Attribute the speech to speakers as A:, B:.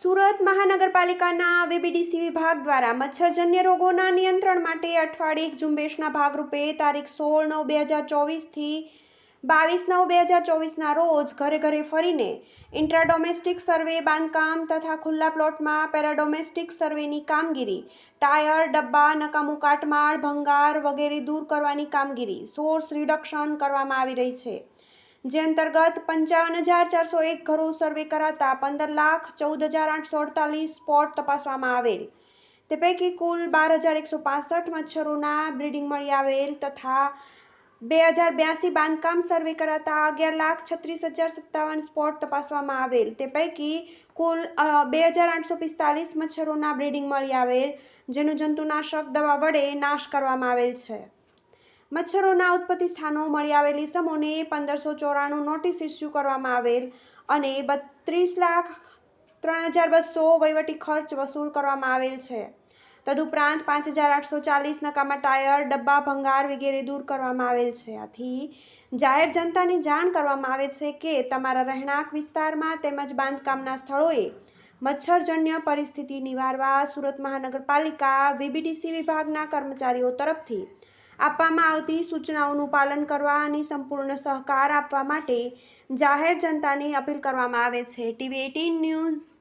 A: સુરત મહાનગરપાલિકાના વીબીડીસી વિભાગ દ્વારા મચ્છરજન્ય રોગોના નિયંત્રણ માટે અઠવાડિક ઝુંબેશના ભાગરૂપે તારીખ 16/9/2024થી 22/9/2024ના રોજ ઘરે ઘરે ફરીને ઇન્ટ્રાડોમેસ્ટિક સર્વે, બાંધકામ તથા ખુલ્લા પ્લોટમાં પેરાડોમેસ્ટિક સર્વેની કામગીરી, ટાયર, ડબ્બા, નકામું કાટમાળ, ભંગાર વગેરે દૂર કરવાની કામગીરી સોર્સ રિડક્શન કરવામાં આવી રહી છે, જે અંતર્ગત 55,401 ઘરો સર્વે કરાતા 15,14,848 સ્પોટ તપાસવામાં આવેલ. તે પૈકી કુલ 12,165 મચ્છરોના બ્રીડિંગ મળી આવેલ તથા 2,082 બાંધકામ સર્વે કરાતા 11,36,057 સ્પોટ તપાસવામાં આવેલ. તે પૈકી કુલ 2,845 મચ્છરોના બ્રીડિંગ મળી આવેલ, જેનો જંતુનાશક દવા વડે નાશ કરવામાં આવેલ છે. મચ્છરોના ઉત્પત્તિ સ્થાનો મળી આવેલ ઇસમોને 1,594 નોટિસ ઇસ્યુ કરવામાં આવેલ અને 32,03,200 વહીવટી ખર્ચ વસૂલ કરવામાં આવેલ છે. તદુપરાંત 5,840 નકામા ટાયર, ડબ્બા, ભંગાર વગેરે દૂર કરવામાં આવેલ છે. આથી જાહેર જનતાને જાણ કરવામાં આવે છે કે તમારા રહેણાંક વિસ્તારમાં તેમજ બાંધકામના સ્થળોએ મચ્છરજન્ય પરિસ્થિતિ નિવારવા સુરત મહાનગરપાલિકા વીબીડીસી વિભાગના કર્મચારીઓ તરફથી આપવામાં આવતી સૂચનાઓનું પાલન કરવા અને સંપૂર્ણ સહકાર આપવા માટે જાહેર જનતાને અપીલ કરવામાં આવે છે. TV18 news